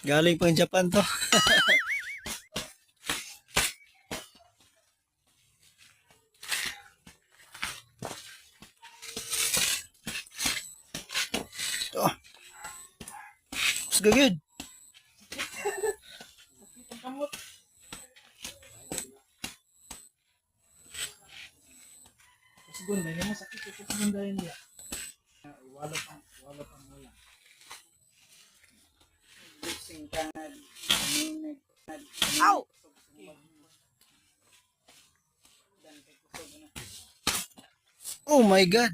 Galing pang Japan to. Ito. Mas gagid. Segunda, ini mah sakit itu segunda ini ya. Walaupun mula. Ow! Oh my God.